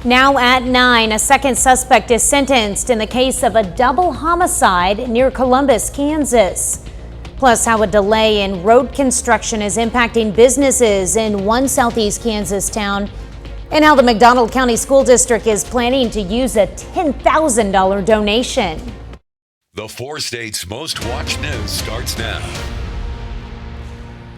Now at 9, a second suspect is sentenced in the case of a double homicide near Columbus, Kansas. Plus, how a delay in road construction is impacting businesses in one southeast Kansas town. And how the McDonald County School District is planning to use a $10,000 donation. The 4 states' most watched news starts now.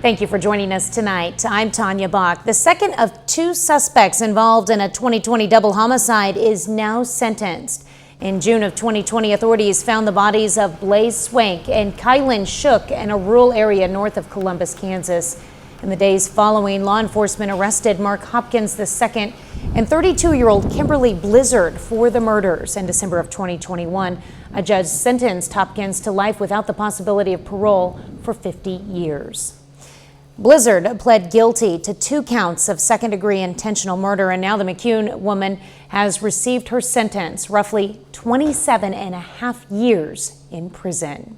Thank you for joining us tonight. I'm Tanya Bach. The second of 2 suspects involved in a 2020 double homicide is now sentenced. In June of 2020, authorities found the bodies of Blaze Swank and Kylan Shook in a rural area north of Columbus, Kansas. In the days following, law enforcement arrested Mark Hopkins II and 32-year-old Kimberly Blizzard for the murders. In December of 2021, a judge sentenced Hopkins to life without the possibility of parole for 50 years. Blizzard pled guilty to 2 counts of second-degree intentional murder, and now the McCune woman has received her sentence, roughly 27 and a half years in prison.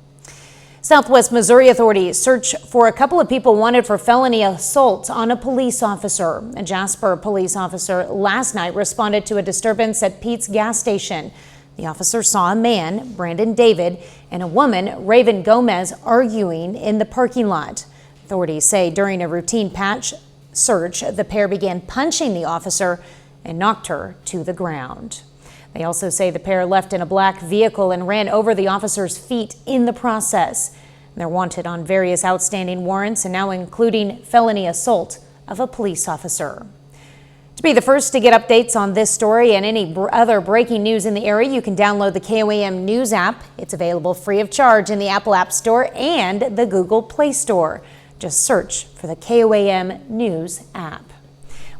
Southwest Missouri authorities search for a couple of people wanted for felony assault on a police officer. A Jasper police officer last night responded to a disturbance at Pete's gas station. The officer saw a man, Brandon David, and a woman, Raven Gomez, arguing in the parking lot. Authorities say during a routine patch search, the pair began punching the officer and knocked her to the ground. They also say the pair left in a black vehicle and ran over the officer's feet in the process. They're wanted on various outstanding warrants and now including felony assault of a police officer. To be the first to get updates on this story and any other breaking news in the area, you can download the KOAM News app. It's available free of charge in the Apple App Store and the Google Play Store. Just search for the KOAM News app.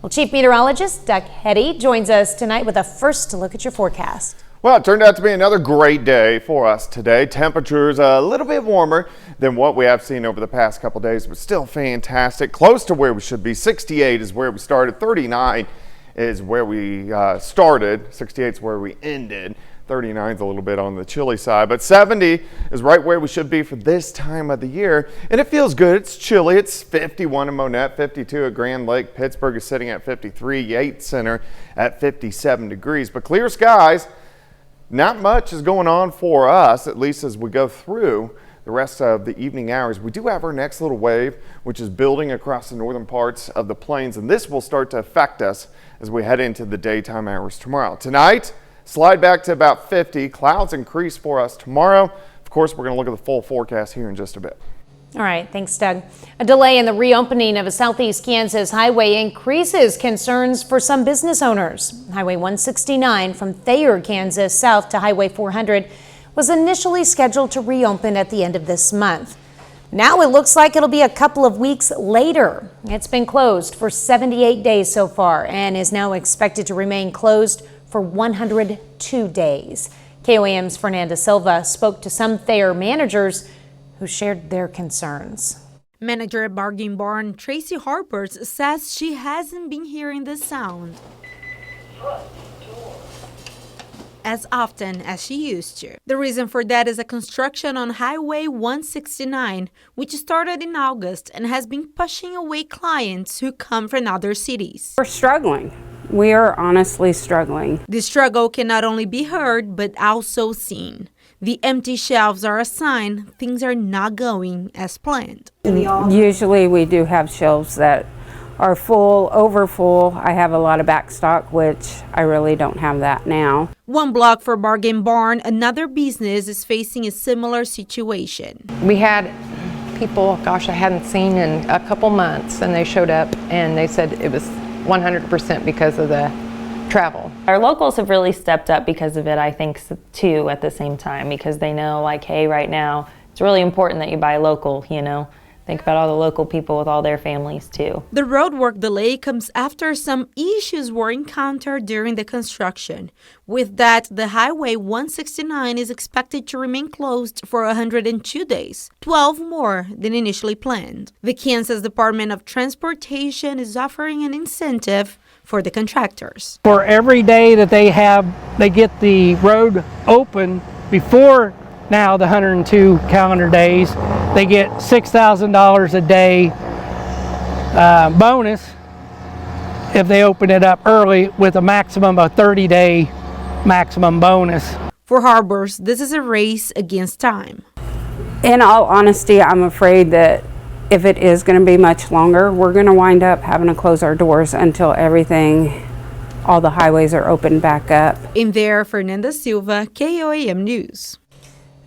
Well, Chief Meteorologist Doug Hetty joins us tonight with a first look at your forecast. Well, it turned out to be another great day for us today. Temperatures a little bit warmer than what we have seen over the past couple days, but still fantastic. Close to where we should be. 68 is where we started. 39 is where we started. 68 is where we ended. 39 is a little bit on the chilly side, but 70 is right where we should be for this time of the year. And it feels good. It's chilly. It's 51 in Monette, 52 at Grand Lake. Pittsburgh is sitting at 53. Yates Center at 57 degrees. But clear skies, not much is going on for us, at least as we go through the rest of the evening hours. We do have our next little wave, which is building across the northern parts of the plains, and this will start to affect us as we head into the daytime hours tomorrow. Tonight, slide back to about 50. Clouds increase for us tomorrow. Of course, we're going to look at the full forecast here in just a bit. All right, thanks, Doug. A delay in the reopening of a southeast Kansas highway increases concerns for some business owners. Highway 169 from Thayer, Kansas, south to Highway 400 was initially scheduled to reopen at the end of this month. Now it looks like it'll be a couple of weeks later. It's been closed for 78 days so far and is now expected to remain closed for 102 days. KOAM's Fernanda Silva spoke to some Thayer managers who shared their concerns. Manager at Bargain Barn, Tracy Harpers, says she hasn't been hearing the sound as often as she used to. The reason for that is a construction on Highway 169, which started in August and has been pushing away clients who come from other cities. We're struggling. We are honestly struggling. The struggle can not only be heard, but also seen. The empty shelves are a sign things are not going as planned. Usually we do have shelves that are full, over full. I have a lot of back stock, which I really don't have that now. One block for Bargain Barn, another business is facing a similar situation. We had people, gosh, I hadn't seen in a couple months, and they showed up and they said it was 100% because of the travel. Our locals have really stepped up because of it, I think, too, at the same time, because they know, like, hey, right now, it's really important that you buy local, you know. Think about all the local people with all their families, too. The roadwork delay comes after some issues were encountered during the construction. With that, the Highway 169 is expected to remain closed for 102 days, 12 more than initially planned. The Kansas Department of Transportation is offering an incentive for the contractors. For every day that they get the road open before now the 102 calendar days, they get $6,000 a day bonus if they open it up early with a maximum of 30-day maximum bonus. For harbors, this is a race against time. In all honesty, I'm afraid that if it is going to be much longer, we're going to wind up having to close our doors until all the highways are opened back up. In there, Fernanda Silva, KOAM News.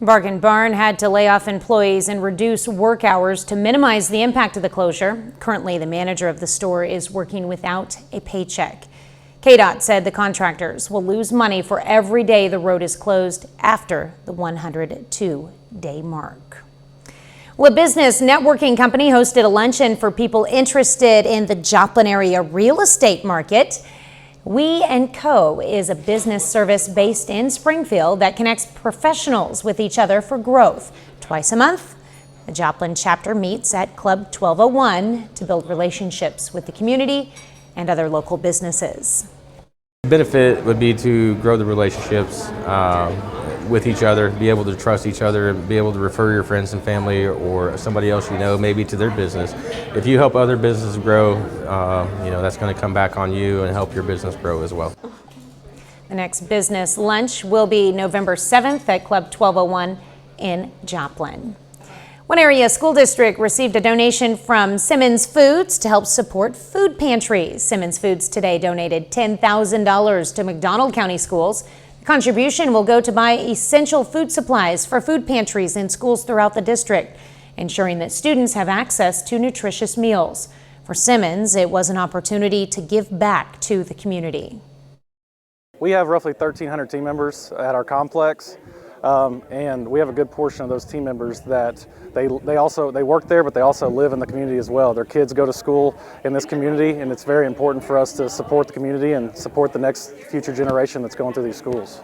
Bargain Barn had to lay off employees and reduce work hours to minimize the impact of the closure. Currently, the manager of the store is working without a paycheck. KDOT said the contractors will lose money for every day the road is closed after the 102-day mark. Well, a business networking company hosted a luncheon for people interested in the Joplin area real estate market. We & Co. is a business service based in Springfield that connects professionals with each other for growth. Twice a month, the Joplin chapter meets at Club 1201 to build relationships with the community and other local businesses. The benefit would be to grow the relationships with each other, be able to trust each other, be able to refer your friends and family or somebody else you know maybe to their business. If you help other businesses grow, that's going to come back on you and help your business grow as well. The next business lunch will be November 7th at Club 1201 in Joplin. One area school district received a donation from Simmons Foods to help support food pantries. Simmons Foods today donated $10,000 to McDonald County schools. The contribution will go to buy essential food supplies for food pantries in schools throughout the district, ensuring that students have access to nutritious meals. For Simmons, it was an opportunity to give back to the community. We have roughly 1,300 team members at our complex. And we have a good portion of those team members that they work there, but they also live in the community as well. Their kids go to school in this community, and it's very important for us to support the community and support the next future generation that's going through these schools.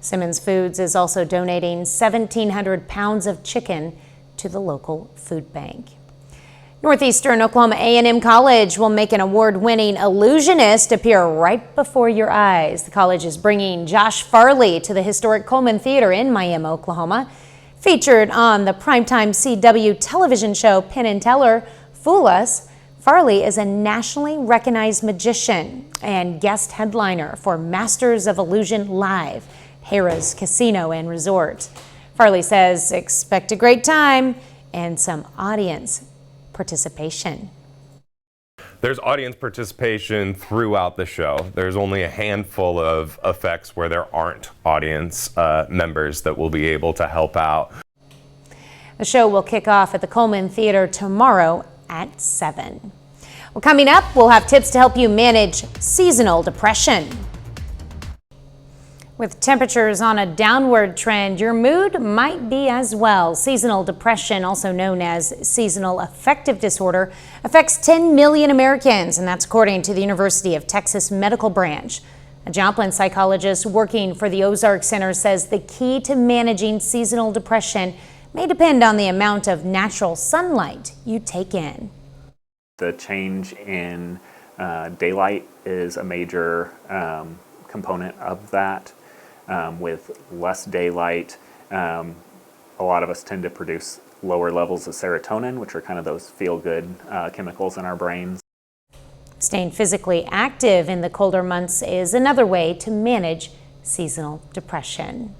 Simmons Foods is also donating 1,700 pounds of chicken to the local food bank. Northeastern Oklahoma A&M College will make an award-winning illusionist appear right before your eyes. The college is bringing Josh Farley to the historic Coleman Theater in Miami, Oklahoma. Featured on the primetime CW television show Penn and Teller, Fool Us, Farley is a nationally recognized magician and guest headliner for Masters of Illusion Live, Harrah's Casino and Resort. Farley says expect a great time and some audience participation. There's audience participation throughout the show. There's only a handful of effects where there aren't audience members that will be able to help out. The show will kick off at the Coleman Theater tomorrow at 7. Well, coming up, we'll have tips to help you manage seasonal depression. With temperatures on a downward trend, your mood might be as well. Seasonal depression, also known as seasonal affective disorder, affects 10 million Americans, and that's according to the University of Texas Medical Branch. A Joplin psychologist working for the Ozark Center says the key to managing seasonal depression may depend on the amount of natural sunlight you take in. The change in daylight is a major component of that. With less daylight, a lot of us tend to produce lower levels of serotonin, which are kind of those feel-good chemicals in our brains. Staying physically active in the colder months is another way to manage seasonal depression.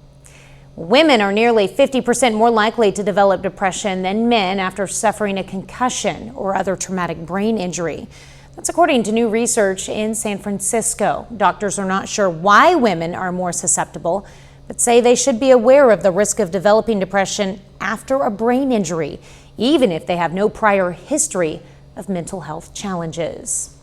Women are nearly 50% more likely to develop depression than men after suffering a concussion or other traumatic brain injury. That's according to new research in San Francisco. Doctors are not sure why women are more susceptible, but say they should be aware of the risk of developing depression after a brain injury, even if they have no prior history of mental health challenges.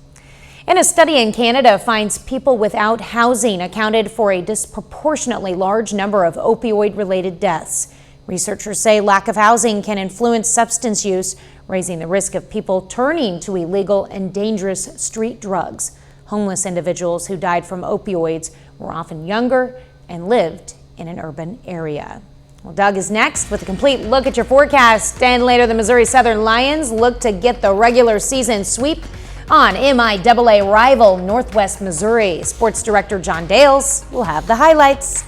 And a study in Canada finds people without housing accounted for a disproportionately large number of opioid-related deaths. Researchers say lack of housing can influence substance use, raising the risk of people turning to illegal and dangerous street drugs. Homeless individuals who died from opioids were often younger and lived in an urban area. Well, Doug is next with a complete look at your forecast. And later, the Missouri Southern Lions look to get the regular season sweep on MIAA rival Northwest Missouri. Sports Director John Dales will have the highlights.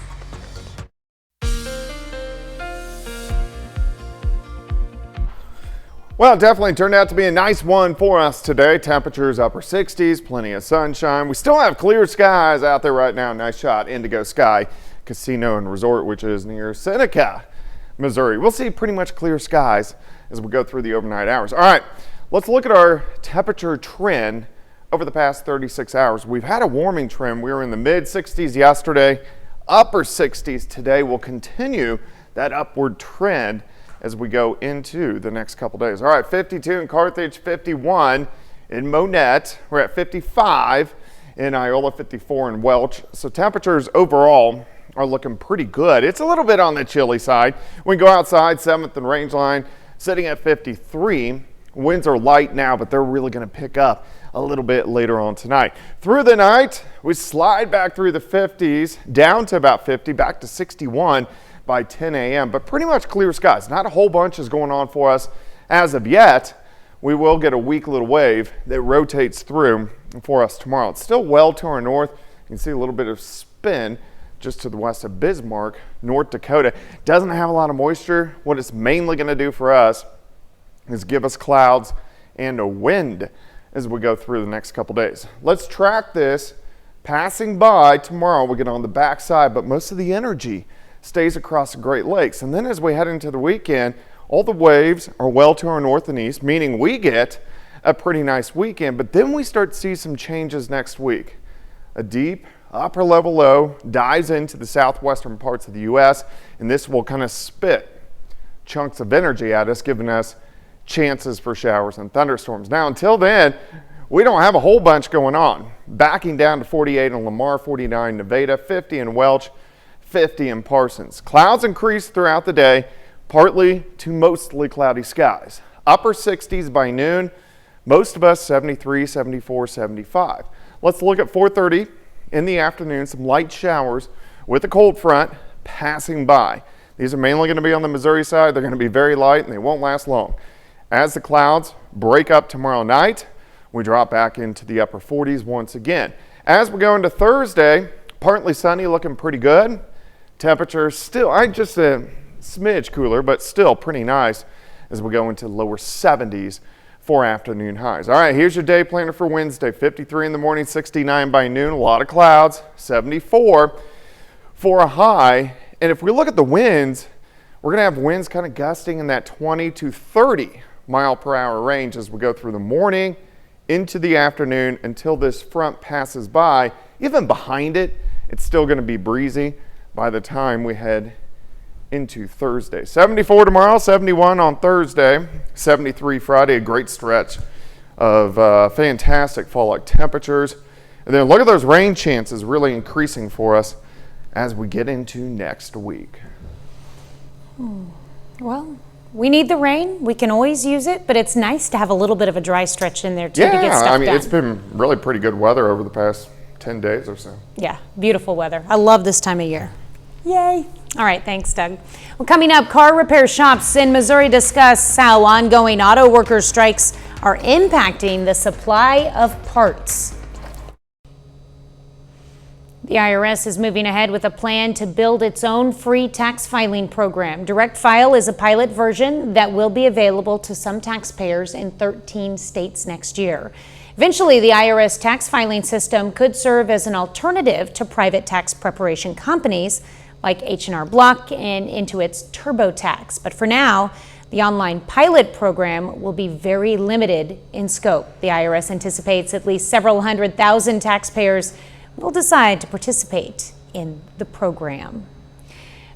Well, it definitely turned out to be a nice one for us today. Temperatures upper 60s, plenty of sunshine. We still have clear skies out there right now. Nice shot, Indigo Sky Casino and Resort, which is near Seneca, Missouri. We'll see pretty much clear skies as we go through the overnight hours. All right, let's look at our temperature trend over the past 36 hours. We've had a warming trend. We were in the mid 60s yesterday, upper 60s today. We'll continue that upward trend as we go into the next couple days. All right, 52 in Carthage, 51 in Monette. We're at 55 in Iola, 54 in Welch. So temperatures overall are looking pretty good. It's a little bit on the chilly side. We go outside, 7th and Rangeline, sitting at 53. Winds are light now, but they're really going to pick up a little bit later on tonight. Through the night, we slide back through the 50s, down to about 50, back to 61 by 10 a.m., but pretty much clear skies. Not a whole bunch is going on for us as of yet. We will get a weak little wave that rotates through for us tomorrow. It's still well to our north. You can see a little bit of spin just to the west of Bismarck, North Dakota. Doesn't have a lot of moisture. What it's mainly going to do for us is give us clouds and a wind as we go through the next couple days. Let's track this passing by tomorrow. We get on the backside, but most of the energy stays across the Great Lakes. And then as we head into the weekend, all the waves are well to our north and east, meaning we get a pretty nice weekend. But then we start to see some changes next week. A deep upper level low dives into the southwestern parts of the U.S., and this will kind of spit chunks of energy at us, giving us chances for showers and thunderstorms. Now, until then, we don't have a whole bunch going on. Backing down to 48 in Lamar, 49 in Nevada, 50 in Welch, 50 in Parsons. Clouds increase throughout the day, partly to mostly cloudy skies. Upper 60s by noon, most of us 73, 74, 75. Let's look at 4:30 in the afternoon, some light showers with a cold front passing by. These are mainly going to be on the Missouri side. They're going to be very light and they won't last long. As the clouds break up tomorrow night, we drop back into the upper 40s once again. As we go into Thursday, partly sunny, looking pretty good. Temperature still, just a smidge cooler, but still pretty nice as we go into lower 70s for afternoon highs. All right, here's your day planner for Wednesday. 53 in the morning, 69 by noon, a lot of clouds, 74 for a high. And if we look at the winds, we're going to have winds kind of gusting in that 20 to 30 mile per hour range as we go through the morning into the afternoon until this front passes by. Even behind it, it's still going to be breezy by the time we head into Thursday. 74 tomorrow, 71 on Thursday, 73 Friday, a great stretch of fantastic fall-like temperatures. And then look at those rain chances really increasing for us as we get into next week. Well, we need the rain. We can always use it, but it's nice to have a little bit of a dry stretch in there too to get stuff done. It's been really pretty good weather over the past 10 days or so. Yeah, beautiful weather. I love this time of year. Yay. All right, thanks, Doug. Well, coming up, car repair shops in Missouri discuss how ongoing auto workers' strikes are impacting the supply of parts. The IRS is moving ahead with a plan to build its own free tax filing program. Direct File is a pilot version that will be available to some taxpayers in 13 states next year. Eventually, the IRS tax filing system could serve as an alternative to private tax preparation companies like H&R Block and Intuit's TurboTax. But for now, the online pilot program will be very limited in scope. The IRS anticipates at least several 100,000 taxpayers will decide to participate in the program.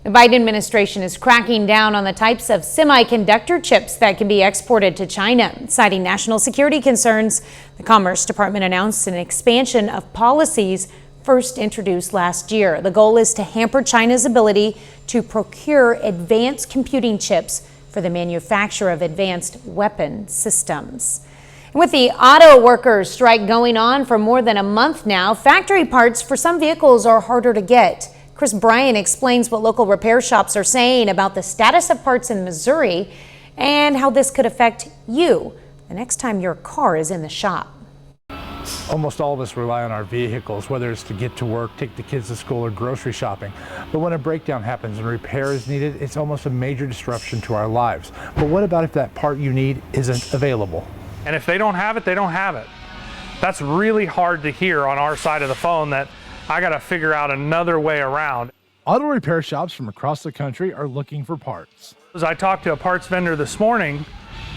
The Biden administration is cracking down on the types of semiconductor chips that can be exported to China, citing national security concerns. The Commerce Department announced an expansion of policies first introduced last year. The goal is to hamper China's ability to procure advanced computing chips for the manufacture of advanced weapon systems. With the auto workers strike going on for more than a month now, factory parts for some vehicles are harder to get. Chris Bryan explains what local repair shops are saying about the status of parts in Missouri and how this could affect you the next time your car is in the shop. Almost all of us rely on our vehicles, whether it's to get to work, take the kids to school, or grocery shopping. But when a breakdown happens and repair is needed, it's almost a major disruption to our lives. But what about if that part you need isn't available? And if they don't have it, they don't have it. That's really hard to hear on our side of the phone, that I got to figure out another way around. Auto repair shops from across the country are looking for parts. As I talked to a parts vendor this morning,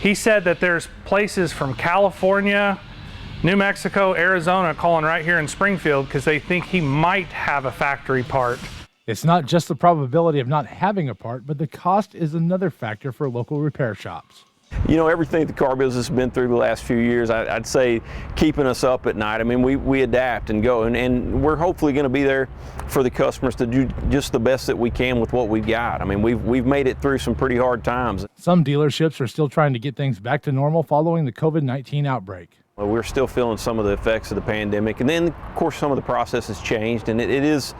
he said that there's places from California, New Mexico, Arizona calling right here in Springfield because they think he might have a factory part. It's not just the probability of not having a part, but the cost is another factor for local repair shops. You know, everything the car business has been through the last few years, I'd say keeping us up at night. I mean, we adapt and go, and we're hopefully going to be there for the customers to do just the best that we can with what we've got. I mean, we've made it through some pretty hard times. Some dealerships are still trying to get things back to normal following the COVID-19 outbreak. Well, we're still feeling some of the effects of the pandemic, and then, of course, some of the process has changed, and it is,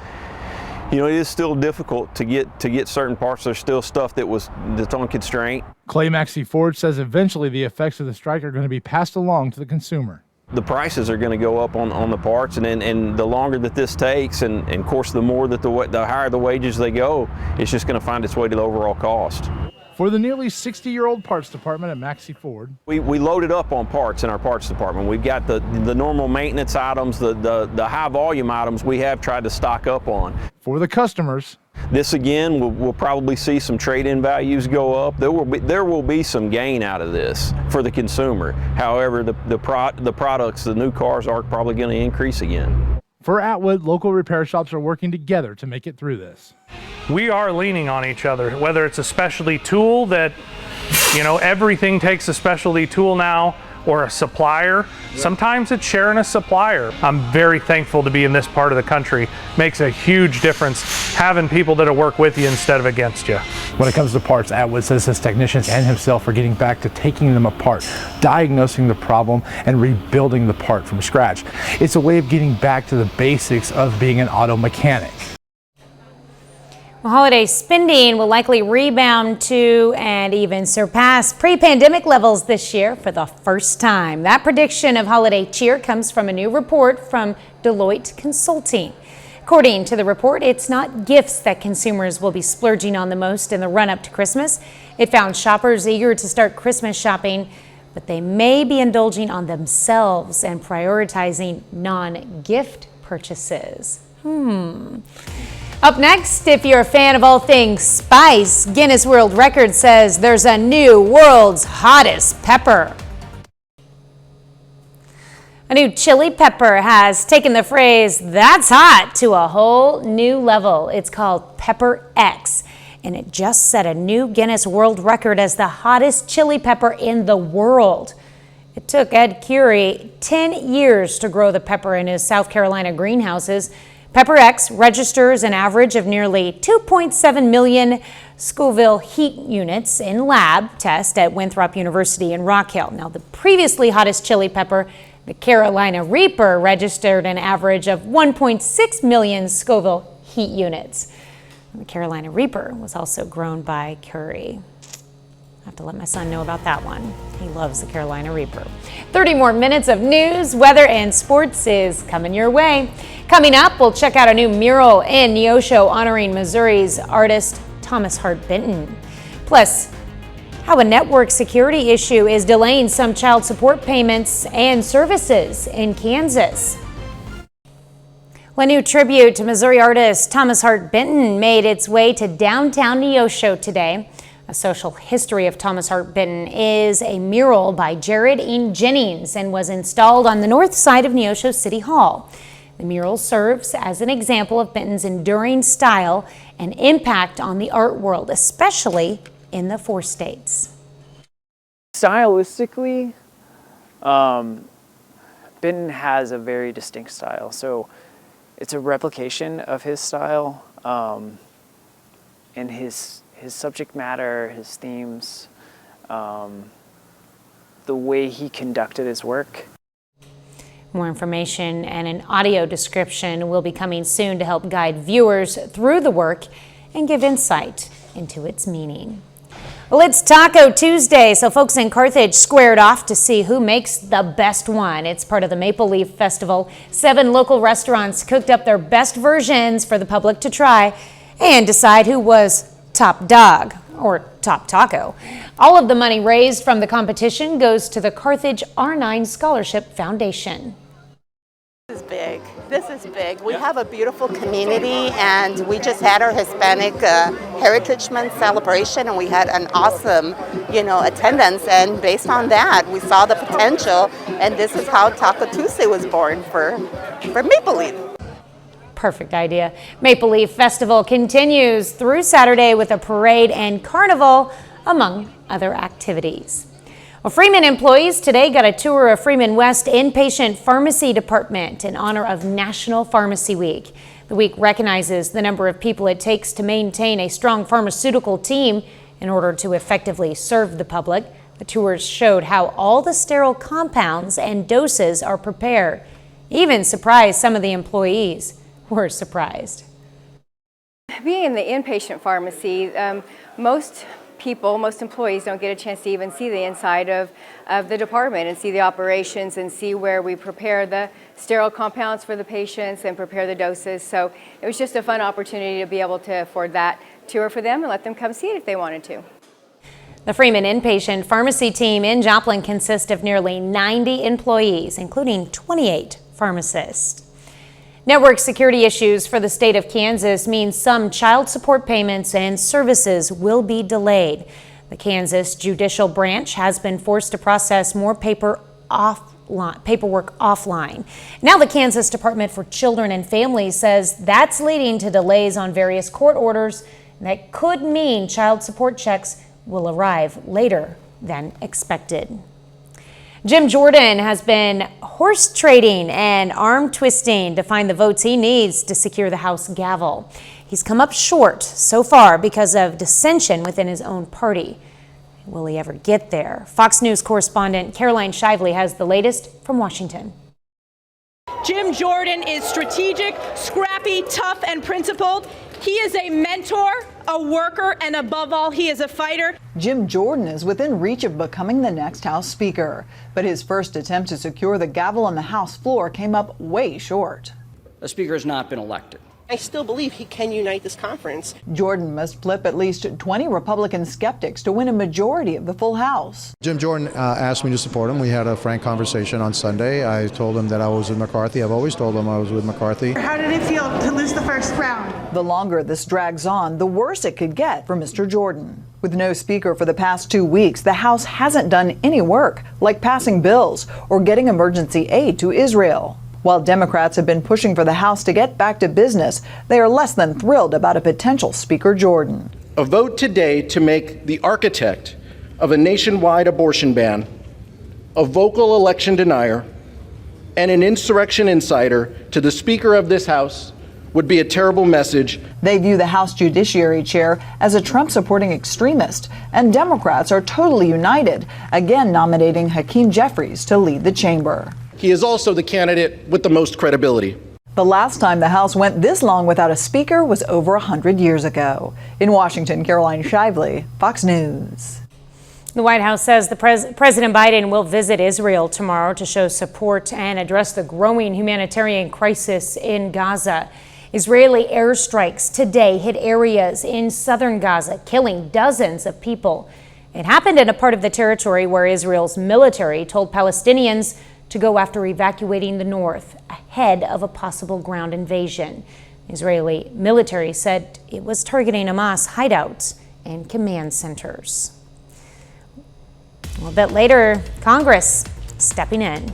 you know, it is still difficult to get certain parts. There's still stuff that's on constraint. Clay Maxey Ford says eventually the effects of the strike are going to be passed along to the consumer. The prices are going to go up on the parts, and the longer that this takes, and of course the more that the higher the wages they go, it's just going to find its way to the overall cost. For the nearly 60-year-old parts department at Maxey Ford, we loaded up on parts in our parts department. We've got the normal maintenance items, the high volume items we have tried to stock up on. For the customers, this again, we'll probably see some trade-in values go up. There will be some gain out of this for the consumer. However, the products, the new cars, are probably going to increase again. For Atwood, local repair shops are working together to make it through this. We are leaning on each other, whether it's a specialty tool that, you know, everything takes a specialty tool now, or a supplier. Sometimes it's sharing a supplier. I'm very thankful to be in this part of the country. Makes a huge difference having people that'll work with you instead of against you. When it comes to parts, Atwood says his technicians and himself are getting back to taking them apart, diagnosing the problem, and rebuilding the part from scratch. It's a way of getting back to the basics of being an auto mechanic. Holiday spending will likely rebound to and even surpass pre-pandemic levels this year for the first time. That prediction of holiday cheer comes from a new report from Deloitte Consulting. According to the report, it's not gifts that consumers will be splurging on the most in the run-up to Christmas. It found shoppers eager to start Christmas shopping, but they may be indulging on themselves and prioritizing non-gift purchases. Up next, if you're a fan of all things spice, Guinness World Record says there's a new world's hottest pepper. A new chili pepper has taken the phrase "that's hot" to a whole new level. It's called Pepper X, and it just set a new Guinness World Record as the hottest chili pepper in the world. It took Ed Curie 10 years to grow the pepper in his South Carolina greenhouses. Pepper X registers an average of nearly 2.7 million Scoville heat units in lab tests at Winthrop University in Rock Hill. Now, the previously hottest chili pepper, the Carolina Reaper, registered an average of 1.6 million Scoville heat units. The Carolina Reaper was also grown by Curie. I have to let my son know about that one. He loves the Carolina Reaper. 30 more minutes of news, weather, and sports is coming your way. Coming up, we'll check out a new mural in Neosho honoring Missouri's artist Thomas Hart Benton. Plus, how a network security issue is delaying some child support payments and services in Kansas. A new tribute to Missouri artist Thomas Hart Benton made its way to downtown Neosho today. A Social History of Thomas Hart Benton is a mural by Jared E. Jennings and was installed on the north side of Neosho City Hall. The mural serves as an example of Benton's enduring style and impact on the art world, especially in the 4 states. Stylistically, Benton has a very distinct style. So it's a replication of his style, and his subject matter, his themes, the way he conducted his work. More information and an audio description will be coming soon to help guide viewers through the work and give insight into its meaning. Well, it's Taco Tuesday, so folks in Carthage squared off to see who makes the best one. It's part of the Maple Leaf Festival. 7 local restaurants cooked up their best versions for the public to try and decide who was top dog or top taco. All of the money raised from the competition goes to the Carthage R9 Scholarship Foundation. This is big. This is big. We have a beautiful community, and we just had our Hispanic Heritage Month celebration, and we had an awesome, attendance. And based on that, we saw the potential, and this is how Taco Tuesday was born for Maple Leaf. Perfect idea. Maple Leaf Festival continues through Saturday with a parade and carnival, among other activities. Well, Freeman employees today got a tour of Freeman West Inpatient Pharmacy Department in honor of National Pharmacy Week. The week recognizes the number of people it takes to maintain a strong pharmaceutical team in order to effectively serve the public. The tours showed how all the sterile compounds and doses are prepared. Even surprised some of the employees were surprised. Being in the inpatient pharmacy, most employees don't get a chance to even see the inside of the department and see the operations and see where we prepare the sterile compounds for the patients and prepare the doses. So it was just a fun opportunity to be able to afford that tour for them and let them come see it if they wanted to. The Freeman Inpatient Pharmacy team in Joplin consists of nearly 90 employees, including 28 pharmacists. Network security issues for the state of Kansas means some child support payments and services will be delayed. The Kansas Judicial Branch has been forced to process more paperwork offline. Now the Kansas Department for Children and Families says that's leading to delays on various court orders that could mean child support checks will arrive later than expected. Jim Jordan has been horse trading and arm twisting to find the votes he needs to secure the House gavel. He's come up short so far because of dissension within his own party. Will he ever get there? Fox News correspondent Caroline Shively has the latest from Washington. Jim Jordan is strategic, scrappy, tough, and principled. He is a mentor, a worker, and above all, he is a fighter. Jim Jordan is within reach of becoming the next House Speaker, but his first attempt to secure the gavel on the House floor came up way short. The Speaker has not been elected. I still believe he can unite this conference. Jordan must flip at least 20 Republican skeptics to win a majority of the full House. Jim Jordan asked me to support him. We had a frank conversation on Sunday. I told him that I was with McCarthy. I've always told him I was with McCarthy. How did it feel to lose the first round? The longer this drags on, the worse it could get for Mr. Jordan. With no speaker for the past 2 weeks, the House hasn't done any work, like passing bills or getting emergency aid to Israel. While Democrats have been pushing for the House to get back to business, they are less than thrilled about a potential Speaker Jordan. A vote today to make the architect of a nationwide abortion ban, a vocal election denier, and an insurrection insider to the Speaker of this House would be a terrible message. They view the House Judiciary Chair as a Trump-supporting extremist, and Democrats are totally united, again nominating Hakeem Jeffries to lead the chamber. He is also the candidate with the most credibility. The last time the House went this long without a speaker was over 100 years ago. In Washington, Caroline Shively, Fox News. The White House says President Biden will visit Israel tomorrow to show support and address the growing humanitarian crisis in Gaza. Israeli airstrikes today hit areas in southern Gaza, killing dozens of people. It happened in a part of the territory where Israel's military told Palestinians to go after evacuating the north ahead of a possible ground invasion. Israeli military said it was targeting Hamas hideouts and command centers. A little bit later, Congress stepping in.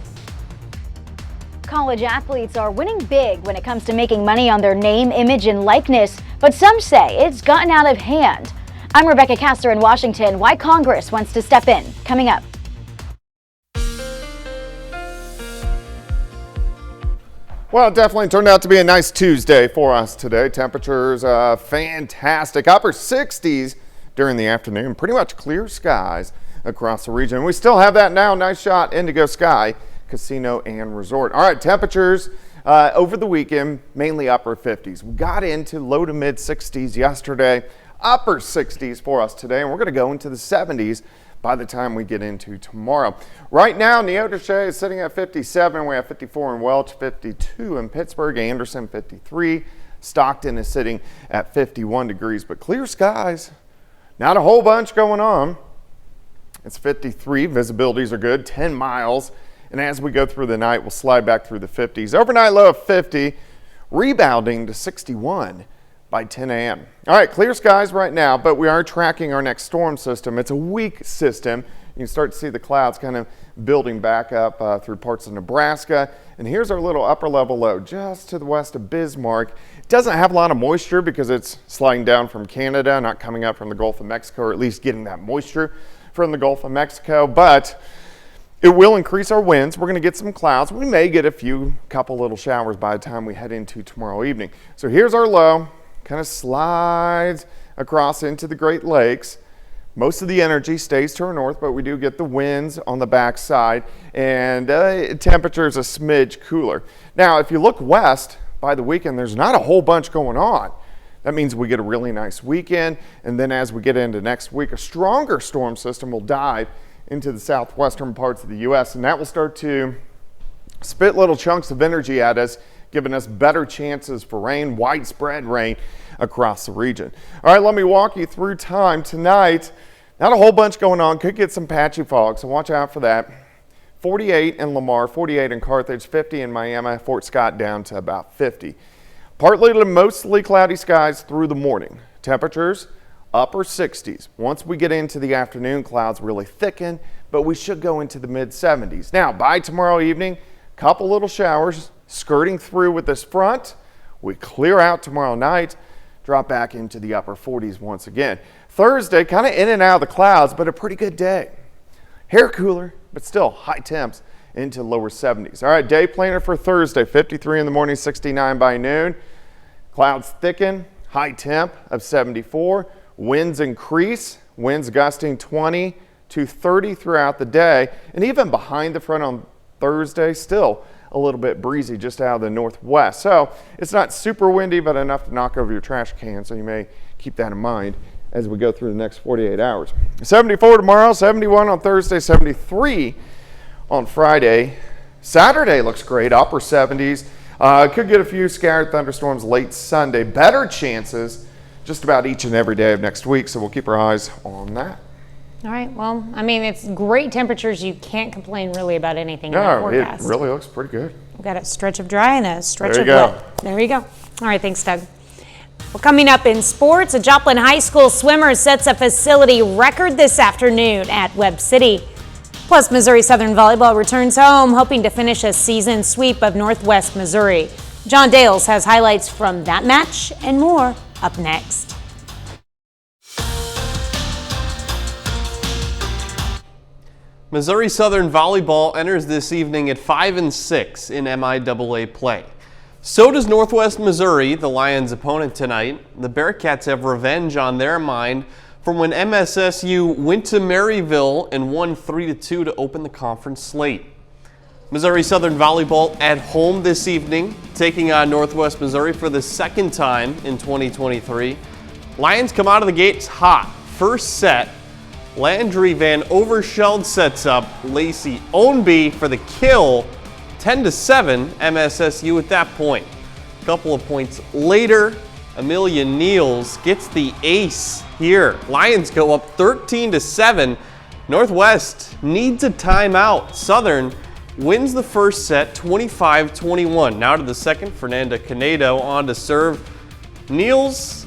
College athletes are winning big when it comes to making money on their name, image, and likeness, but some say it's gotten out of hand. I'm Rebecca Castor in Washington. Why Congress wants to step in, coming up. Well, it definitely turned out to be a nice Tuesday for us today. Temperatures fantastic, upper 60s during the afternoon. Pretty much clear skies across the region. We still have that now. Nice shot, Indigo Sky Casino and Resort. All right, temperatures over the weekend, mainly upper 50s. We got into low to mid 60s yesterday. upper 60s for us today, and we're going to go into the 70s by the time we get into tomorrow. Right now, Neodesha is sitting at 57. We have 54 in Welch, 52 in Pittsburgh, Anderson 53. Stockton is sitting at 51 degrees, but clear skies. Not a whole bunch going on. It's 53. Visibilities are good, 10 miles. And as we go through the night, we'll slide back through the 50s. Overnight low of 50, rebounding to 61 by 10 a.m. All right, clear skies right now, but we are tracking our next storm system. It's a weak system. You can start to see the clouds kind of building back up through parts of Nebraska. And here's our little upper level low just to the west of Bismarck. It doesn't have a lot of moisture because it's sliding down from Canada, not coming up from the Gulf of Mexico, or at least getting that moisture from the Gulf of Mexico, but it will increase our winds. We're going to get some clouds. We may get a couple little showers by the time we head into tomorrow evening. So here's our low. Kind of slides across into the Great Lakes. Most of the energy stays to our north, but we do get the winds on the backside, and temperature is a smidge cooler. Now, if you look west by the weekend, there's not a whole bunch going on. That means we get a really nice weekend, and then as we get into next week, a stronger storm system will dive into the southwestern parts of the U.S., and that will start to spit little chunks of energy at us, giving us better chances for rain, widespread rain across the region. All right, let me walk you through time tonight. Not a whole bunch going on. Could get some patchy fog, so watch out for that. 48 in Lamar, 48 in Carthage, 50 in Miami, Fort Scott down to about 50. Partly to mostly cloudy skies through the morning. Temperatures upper 60s. Once we get into the afternoon, clouds really thicken, but we should go into the mid 70s. Now, by tomorrow evening, couple little showers skirting through with this front. We clear out tomorrow night, drop back into the upper 40s once again. Thursday, kind of in and out of the clouds, but a pretty good day. Hair cooler, but still high temps into lower 70s. All right, day planner for Thursday, 53 in the morning, 69 by noon. Clouds thicken, high temp of 74. Winds increase, winds gusting 20 to 30 throughout the day. And even behind the front on Thursday, still a little bit breezy just out of the northwest. So it's not super windy, but enough to knock over your trash can. So you may keep that in mind as we go through the next 48 hours. 74 tomorrow, 71 on Thursday, 73 on Friday. Saturday looks great, upper 70s. Could get a few scattered thunderstorms late Sunday. Better chances just about each and every day of next week. So we'll keep our eyes on that. All right, well, I mean, it's great temperatures. You can't complain really about anything in that forecast. It really looks pretty good. We've got a stretch of dry and a stretch of go. wet. There you go. All right, thanks, Doug. Well, coming up in sports, a Joplin High School swimmer sets a facility record this afternoon at Webb City. Plus, Missouri Southern Volleyball returns home, hoping to finish a season sweep of Northwest Missouri. John Dales has highlights from that match and more up next. Missouri Southern Volleyball enters this evening at 5-6 in MIAA play. So does Northwest Missouri, the Lions' opponent tonight. The Bearcats have revenge on their mind from when MSSU went to Maryville and won 3-2 to open the conference slate. Missouri Southern Volleyball at home this evening, taking on Northwest Missouri for the second time in 2023. Lions come out of the gates hot. First set, Landry Van Overscheld sets up Lacey Ownby for the kill. 10-7 MSSU at that point. A couple of points later, Amelia Niels gets the ace here. Lions go up 13-7. Northwest needs a timeout. Southern wins the first set 25-21. Now to the second, Fernanda Canedo on to serve. Niels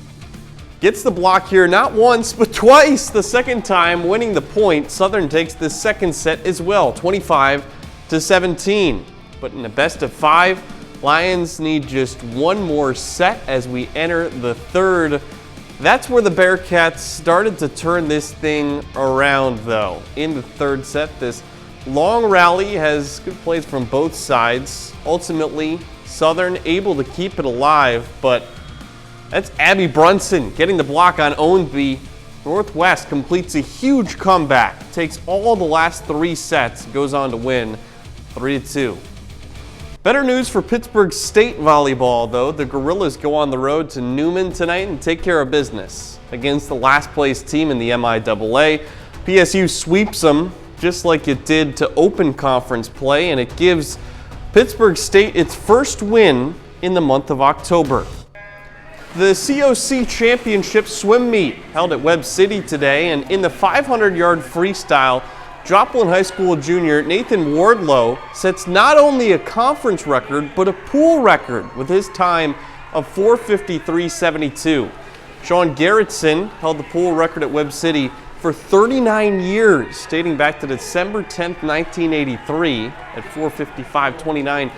gets the block here not once, but twice. The second time, winning the point. Southern takes the second set as well, 25-17. But in a best of 5, Lions need just one more set as we enter the third. That's where the Bearcats started to turn this thing around, though. In the third set, this long rally has good plays from both sides. Ultimately, Southern able to keep it alive, but that's Abby Brunson getting the block on Ownby. Northwest completes a huge comeback, takes all the last 3 sets, goes on to win 3-2. Better news for Pittsburgh State volleyball, though. The Gorillas go on the road to Newman tonight and take care of business against the last place team in the MIAA. PSU sweeps them just like it did to open conference play, and it gives Pittsburgh State its first win in the month of October. The COC Championship swim meet held at Webb City today, and in the 500-yard freestyle, Joplin High School junior Nathan Wardlow sets not only a conference record, but a pool record with his time of 4:53.72. Sean Garrettson held the pool record at Webb City for 39 years, dating back to December 10th, 1983 at 4:55.29.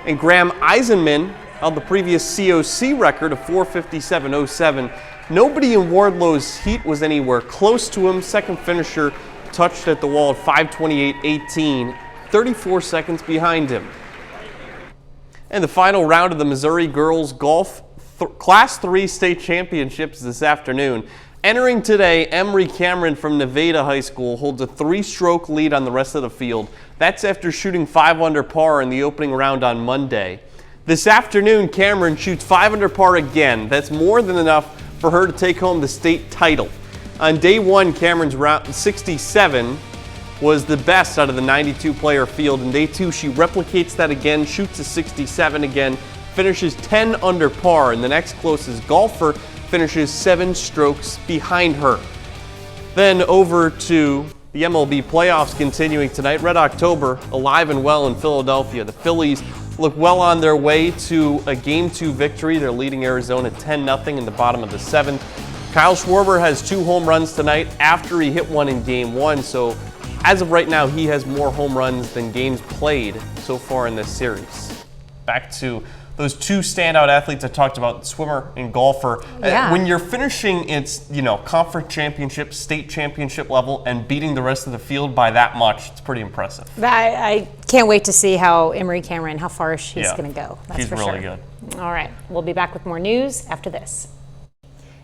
And Graham Eisenman held the previous COC record of 4:57.07. Nobody in Wardlow's heat was anywhere close to him. Second finisher touched at the wall at 5:28.18, 34 seconds behind him. And the final round of the Missouri Girls Golf Class 3 State Championships this afternoon. Entering today, Emery Cameron from Nevada High School holds a 3-stroke lead on the rest of the field. That's after shooting 5 under par in the opening round on Monday. This afternoon, Cameron shoots 5 under par again. That's more than enough for her to take home the state title. On day one, Cameron's round 67 was the best out of the 92-player field. In day two, she replicates that again, shoots a 67 again, finishes 10 under par, and the next closest golfer finishes 7 strokes behind her. Then over to the MLB playoffs continuing tonight. Red October alive and well in Philadelphia. The Phillies look well on their way to a Game 2 victory. They're leading Arizona 10-0 in the bottom of the 7th. Kyle Schwarber has 2 home runs tonight after he hit one in Game 1, so as of right now, he has more home runs than games played so far in this series. Back to those 2 standout athletes I talked about, swimmer and golfer. Yeah. When you're finishing its, conference championship, state championship level and beating the rest of the field by that much, it's pretty impressive. I can't wait to see how Emery Cameron, how far she's going to go. That's She's for really sure. good. All right, we'll be back with more news after this.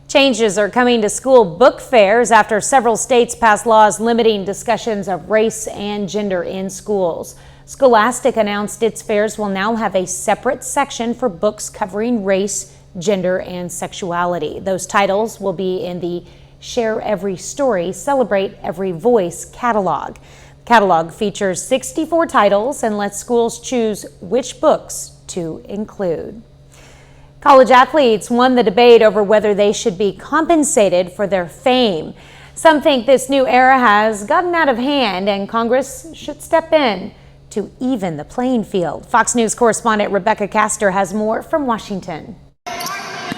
Changes are coming to school book fairs after several states passed laws limiting discussions of race and gender in schools. Scholastic announced its fairs will now have a separate section for books covering race, gender, and sexuality. Those titles will be in the Share Every Story, Celebrate Every Voice catalog. The catalog features 64 titles and lets schools choose which books to include. College athletes won the debate over whether they should be compensated for their fame. Some think this new era has gotten out of hand and Congress should step in to even the playing field. Fox News correspondent Rebecca Castor has more from Washington.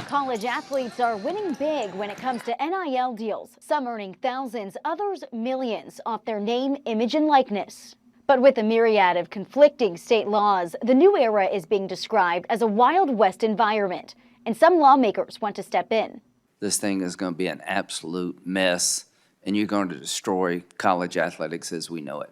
College athletes are winning big when it comes to NIL deals, some earning thousands, others millions off their name, image, and likeness. But with a myriad of conflicting state laws, the new era is being described as a Wild West environment, and some lawmakers want to step in. This thing is going to be an absolute mess, and you're going to destroy college athletics as we know it.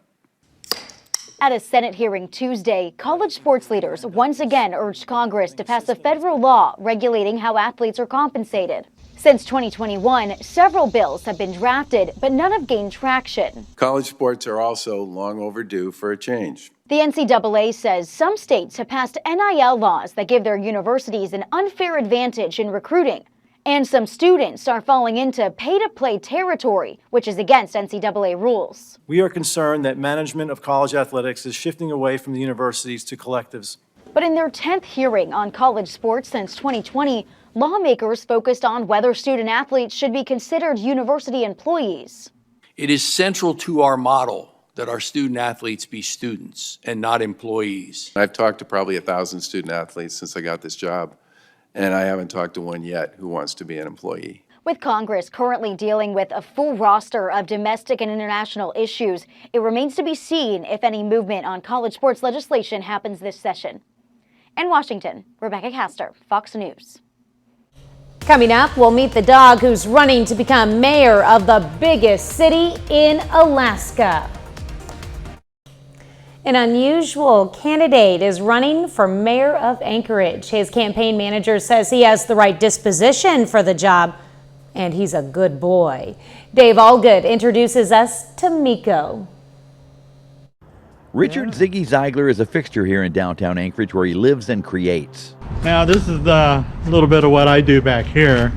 At a Senate hearing Tuesday, college sports leaders once again urged Congress to pass a federal law regulating how athletes are compensated. Since 2021, several bills have been drafted, but none have gained traction. College sports are also long overdue for a change. The NCAA says some states have passed NIL laws that give their universities an unfair advantage in recruiting. And some students are falling into pay-to-play territory, which is against NCAA rules. We are concerned that management of college athletics is shifting away from the universities to collectives. But in their 10th hearing on college sports since 2020, lawmakers focused on whether student athletes should be considered university employees. It is central to our model that our student athletes be students and not employees. I've talked to probably 1,000 student athletes since I got this job, and I haven't talked to one yet who wants to be an employee. With Congress currently dealing with a full roster of domestic and international issues, it remains to be seen if any movement on college sports legislation happens this session. In Washington, Rebecca Castor, Fox News. Coming up, we'll meet the dog who's running to become mayor of the biggest city in Alaska. An unusual candidate is running for mayor of Anchorage. His campaign manager says he has the right disposition for the job, and he's a good boy. Dave Allgood introduces us to Miko. Richard Ziggy Zeigler is a fixture here in downtown Anchorage where he lives and creates. Now this is a little bit of what I do back here.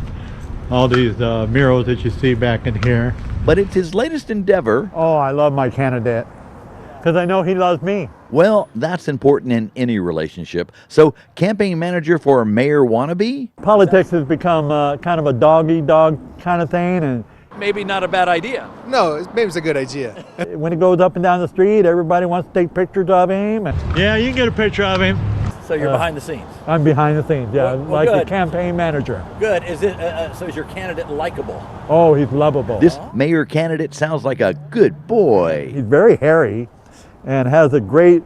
All these murals that you see back in here. But it's his latest endeavor. Oh, I love my candidate because I know he loves me. Well, that's important in any relationship. So, campaign manager for a mayor wannabe? Politics has become kind of a dog-eat-dog kind of thing, and maybe not a bad idea. No, maybe it's a good idea. When he goes up and down the street, everybody wants to take pictures of him. Yeah, you can get a picture of him. So you're behind the scenes. I'm behind the scenes, yeah, Well, like good. the campaign manager. Good. Is it? So is your candidate likable? Oh, he's lovable. This mayor candidate sounds like a good boy. He's very hairy and has a great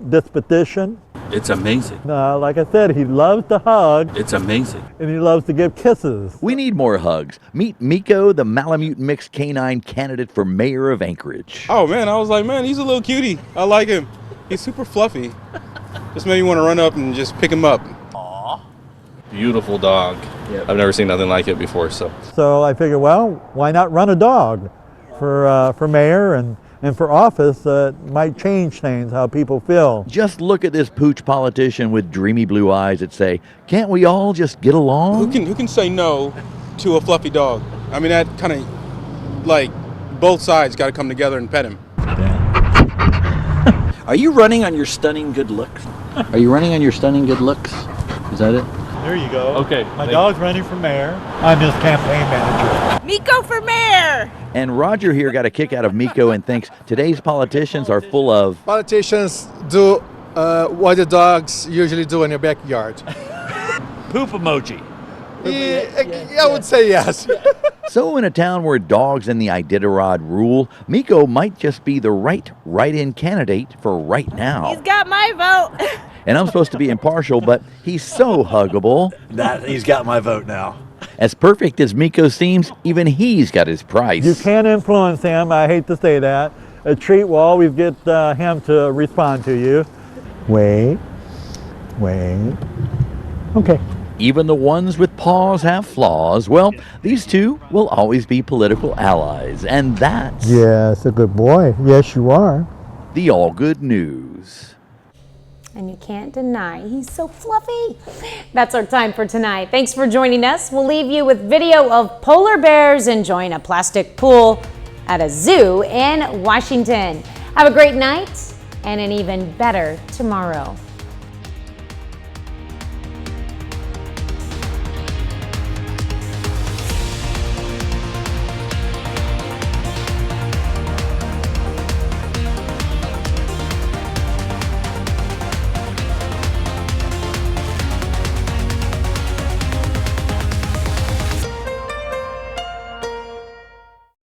disposition. It's amazing. Like I said, he loves to hug. It's amazing. And he loves to give kisses. We need more hugs. Meet Miko, the Malamute mixed canine candidate for mayor of Anchorage. Oh man, I was like, man, he's a little cutie. I like him. He's super fluffy. Just made me want to run up and just pick him up. Aw. Beautiful dog. Yep. I've never seen nothing like it before. So I figured, well, why not run a dog for mayor and for office? It might change things, how people feel. Just look at this pooch politician with dreamy blue eyes that say, can't we all just get along? who can say no to a fluffy dog? I mean, that kind of like both sides got to come together and pet him. Are you running on your stunning good looks? Are you running on your stunning good looks? Is that it? There you go. Okay. My dog's running for mayor. I'm his campaign manager. Miko for mayor! And Roger here got a kick out of Miko and thinks today's politicians are full of... Politicians do what the dogs usually do in your backyard. Poop emoji. Yeah, I would say yes. So in a town where dogs and the Iditarod rule, Miko might just be the right write-in candidate for right now. He's got my vote. And I'm supposed to be impartial, but he's so huggable. He's got my vote now. As perfect as Miko seems, even he's got his price. You can't influence him. I hate to say that. A treat will always get him to respond to you. Wait. Okay. Even the ones with paws have flaws. Well, these two will always be political allies, and that's... Yes, a good boy. Yes, you are. The All Good News. And you can't deny he's so fluffy. That's our time for tonight. Thanks for joining us. We'll leave you with video of polar bears enjoying a plastic pool at a zoo in Washington. Have a great night and an even better tomorrow.